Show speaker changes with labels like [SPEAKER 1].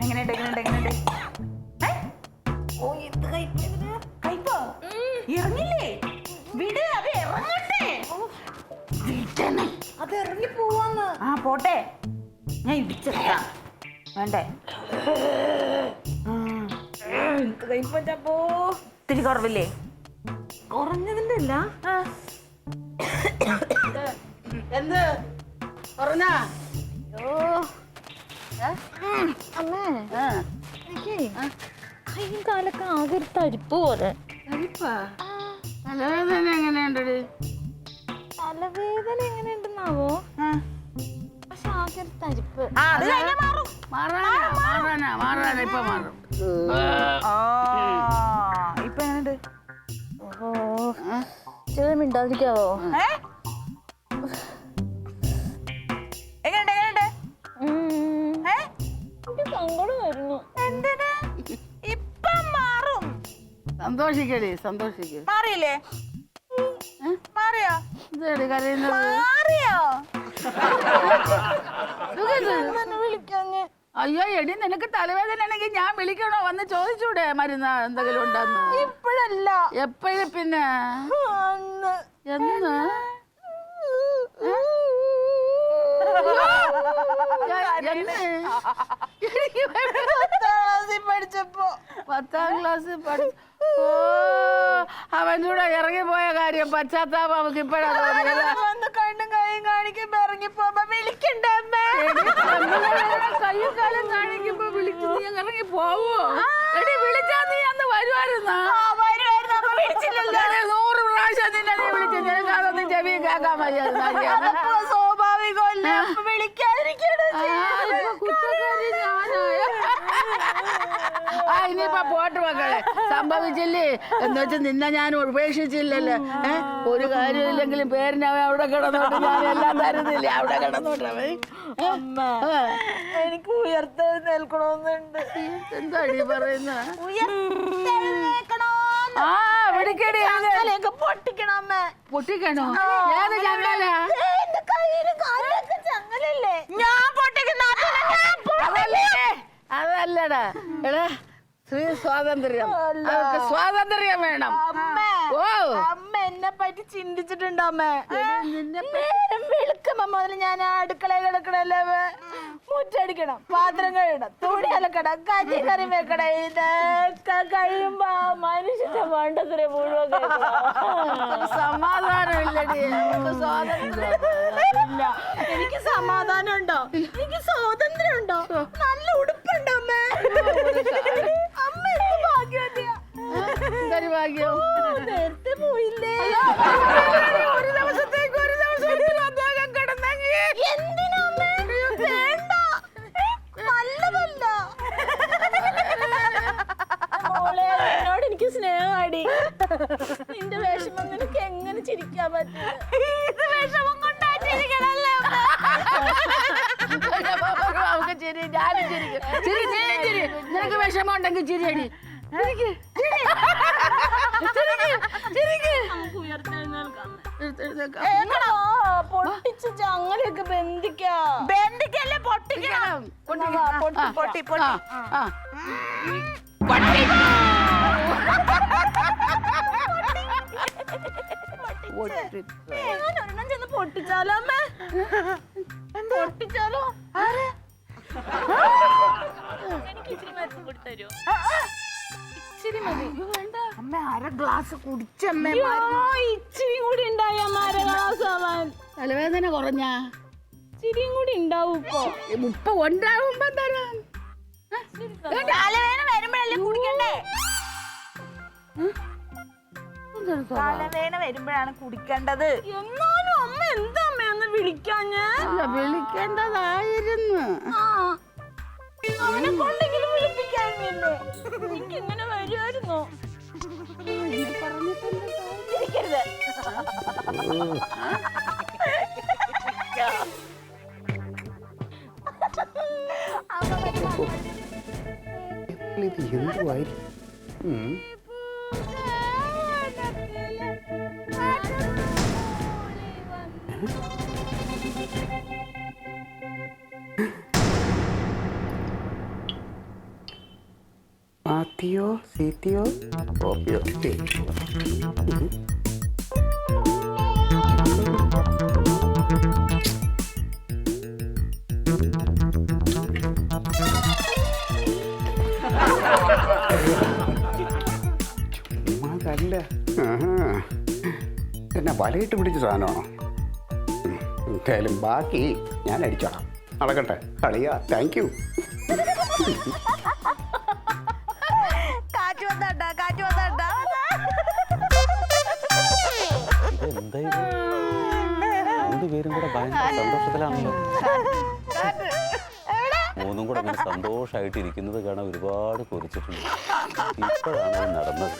[SPEAKER 1] എങ്ങനെയുണ്ട് എങ്ങനെയുണ്ട് എങ്ങനെയുണ്ട്? കയ്പോ ഇറങ്ങില്ലേ? വിട്, അത് ഇറങ്ങട്ടെ.
[SPEAKER 2] അത് ഇറങ്ങി പോവാന്ന്.
[SPEAKER 1] ആ പോട്ടെ, ഞാൻ ഇടിച്ചെടുക്കാം. വേണ്ടേ?
[SPEAKER 2] കയ്പോ
[SPEAKER 1] ഇത്തിരി കുറവില്ലേ?
[SPEAKER 2] കുറഞ്ഞതിന്റെ അല്ല.
[SPEAKER 3] എന്ത് പറഞ്ഞാ?
[SPEAKER 2] അമ്മേ എനിക്ക് കൈയും കാലൊക്കെ ആകെ ഒരു തരിപ്പ് പോലെ.
[SPEAKER 3] തരിപ്പാ? തലവേദന എങ്ങനെയുണ്ടടി?
[SPEAKER 2] തലവേദന എങ്ങനെയുണ്ടെന്നാവോ? പക്ഷെ ആകെ ഒരു തരിപ്പ്.
[SPEAKER 3] മാറാനാ ഇപ്പൊ മാറും.
[SPEAKER 1] ഇപ്പൊ എങ്ങനെയുണ്ട്?
[SPEAKER 2] ഓഹോ, ചെറിയ മിണ്ടാതിരിക്കാവോ?
[SPEAKER 1] എങ്ങനെയുണ്ട് എങ്ങനെയുണ്ട്?
[SPEAKER 2] സങ്കടം വരുന്നു.
[SPEAKER 1] എന്തിന്? ഇപ്പൊ മാറും.
[SPEAKER 3] സന്തോഷിക്കടി, സന്തോഷിക്ക്.
[SPEAKER 1] മാറിയില്ലേ? മാറിയോ?
[SPEAKER 3] ഇതേടി കരയുന്നത്.
[SPEAKER 1] മാറിയോ?
[SPEAKER 2] വിളിക്കാഞ്ഞ്.
[SPEAKER 3] അയ്യോ എടി, നിനക്ക് തലവേദന ആണെങ്കിൽ ഞാൻ വിളിക്കണോ? വന്ന് ചോദിച്ചൂടെ മരുന്ന് എന്തെങ്കിലും ഉണ്ടെന്ന്?
[SPEAKER 2] ഇപ്പോഴല്ല,
[SPEAKER 3] എപ്പോഴും പിന്നെ
[SPEAKER 2] അന്ന്.
[SPEAKER 3] എന്ന്
[SPEAKER 2] പഠിച്ചപ്പോ
[SPEAKER 3] 10ാം ക്ലാസ് അവൻ കൂടെ ഇറങ്ങിപ്പോയ കാര്യം പശ്ചാത്താപം അവൾക്ക് ഇപ്പഴാ തോന്നിയത്.
[SPEAKER 2] കണ്ണും കൈയും കാണിക്കുമ്പോ ഇറങ്ങിപ്പോകുമ്പോ വിളിക്കണ്ടേ അമ്മേ?
[SPEAKER 3] കയ്യും കാലം കാണിക്കുമ്പോ വിളിക്കുന്നു. ഞാൻ ഇറങ്ങി പോവോ? എടി വിളിച്ചാ നീ അന്ന് വരുവായിരുന്നാ? 100 പ്രാവശ്യം നിന്നെ നീ വിളിച്ചു. നിനക്ക് അതൊന്നും ചെവി കേൾക്കാൻ വയ്യായിരുന്നു.
[SPEAKER 2] സ്വാഭാവികമല്ലേ വിളിക്കാതിരിക്കണ.
[SPEAKER 3] ഇനിയിപ്പൊ പോട്ട് മക്കളെ, സംഭവിച്ചില്ലേ എന്ന് വെച്ചാൽ നിന്നെ ഞാൻ ഉപേക്ഷിച്ചില്ലല്ലോ. ഒരു കാര്യമില്ലെങ്കിലും പേരിന് അവൻ അവിടെ കിടന്നോട്ട് ഞാൻ എല്ലാം തരുന്നില്ലേ? അവിടെ കിടന്നോട്ടവൻ.
[SPEAKER 2] എനിക്ക് ഉയർത്തെഴുന്നേൽക്കണമെന്നുണ്ട്.
[SPEAKER 3] എന്താടി പറയുന്ന? ആ വിളിക്കടി.
[SPEAKER 2] പൊട്ടിക്കണം അമ്മ.
[SPEAKER 3] പൊട്ടിക്കണോ? ഏത് ചങ്ങല?
[SPEAKER 2] എന്റെ കയ്യിലും കാലിലൊക്കെ ചങ്ങലല്ലേ?
[SPEAKER 1] ഞാൻ പൊട്ടിക്കുന്ന
[SPEAKER 3] അതല്ലടാ എടാ, സ്ത്രീ സ്വാതന്ത്ര്യം. അവർക്ക് സ്വാതന്ത്ര്യം വേണം. ഓ,
[SPEAKER 2] അമ്മ എന്നെ പറ്റി ചിന്തിച്ചിട്ടുണ്ടോ അമ്മ? നേരം വെളുക്കുമ്പോ മുതൽ ഞാൻ അടുക്കളയിൽ കിടക്കണല്ലേ, മുറ്റടിക്കണം, പാത്രം കഴുകണം, തുണി അലക്കണം, കഞ്ഞി കറി വെക്കണം. ഇതൊക്കെ കഴിയുമ്പോ മനുഷ്യന്റെ വേണ്ടത്ര മുഴുവൻ
[SPEAKER 3] സമാധാനമില്ലടി. നമുക്ക് സ്വാതന്ത്ര്യം ഇല്ല.
[SPEAKER 2] എനിക്ക് സമാധാനം ഉണ്ടോ? എനിക്ക് സ്വാതന്ത്ര്യം ഉണ്ടോ? നല്ല ഉടുപ്പുണ്ടോ അമ്മ? അമ്മ എന്ത് ഭാഗ്യവതിയാ.
[SPEAKER 3] എന്തൊരു ഭാഗ്യം.
[SPEAKER 2] നേരത്തെ പോയില്ലേ?
[SPEAKER 3] ഒരു ദിവസത്തേക്ക് ഒരു ദിവസം അദ്ദേഹം കിടന്നെങ്കിൽ
[SPEAKER 2] എന്തിനാ അമ്മ? വേണ്ട, നല്ലതല്ല. മോളെ, എന്നോട് എനിക്ക് സ്നേഹമാടി. നിന്റെ വിഷമം നിനക്ക് എങ്ങനെ ചിരിക്കാൻ പറ്റും?
[SPEAKER 1] വിഷമം കൊണ്ടാ ചിരിക്കണല്ലേ?
[SPEAKER 3] നമുക്ക് ചിരി, ഞാനും ചിരിക്കും. ചിരി ചിരി ചിരി. നിനക്ക് വിഷമം ഉണ്ടെങ്കിൽ ചിരിയടി.
[SPEAKER 2] പൊട്ടിച്ച് ചങ്ങലയൊക്കെ
[SPEAKER 1] ബന്ധിക്കല്ലേ? പൊട്ടിക്കണം. പൊട്ടി
[SPEAKER 2] ഒരെണ്ണം ചെന്ന് പൊട്ടിച്ചാലോ അമ്മ? പൊട്ടിച്ചാലോ? എനിക്ക് ഇച്ചിരി മരുന്ന് കൊടുത്തരോ? ഇച്ചിരി മതി.
[SPEAKER 1] അമ്മ 1/2 ഗ്ലാസ് കുടിച്ചമ്മേ.
[SPEAKER 2] ഇച്ചിരി കൂടി ഉണ്ടായ അര ഗ്ലാസ് ആവാൻ.
[SPEAKER 3] തലവേദന കുറഞ്ഞാ?
[SPEAKER 2] ഇച്ചിരിയും കൂടി ഉണ്ടാവും.
[SPEAKER 3] ഇപ്പൊ ഉണ്ടാവുമ്പോ തരാം.
[SPEAKER 1] തലവേദന വരുമ്പോഴല്ലേ കുടിക്കണ്ടേ? തലവേദന വരുമ്പോഴാണ് കുടിക്കേണ്ടത്.
[SPEAKER 2] എന്നാലും അമ്മ എന്താ അമ്മ ഒന്ന് വിളിക്കാഞ്ഞ്?
[SPEAKER 3] വിളിക്കേണ്ടതായിരുന്നു.
[SPEAKER 2] അവനെ കൊണ്ടെങ്കിലും വിളിപ്പിക്കാഞ്ഞല്ലേ? എനിക്ക് ഇങ്ങനെ വരുമായിരുന്നോ?
[SPEAKER 1] ഇരിക്കരുത്.
[SPEAKER 4] ഇത് എന്തുവായി? സിറ്റിയോ സിറ്റിയോ ഓപ്പിയോ ചുമ്മാതല്ല. എന്നെ വലയിട്ട് പിടിച്ച സാധനമാണോ? എന്തായാലും ബാക്കി ഞാൻ അടിച്ചോളാം. നടക്കട്ടെ കളിയാ. Thank you.
[SPEAKER 1] കാറ്റ് വന്നോട്ടാ, കാറ്റ് വന്നോട്ടാ.
[SPEAKER 5] രണ്ടുപേരും കൂടെ ഭയങ്കര സന്തോഷത്തിലാണല്ലോ. മൂന്നും കൂടെ അങ്ങനെ സന്തോഷമായിട്ട് ഇരിക്കുന്നത് കാണാൻ ഒരുപാട് കുറിച്ചിട്ടുണ്ട്. ഇപ്പോഴാണ് അത് നടന്നത്.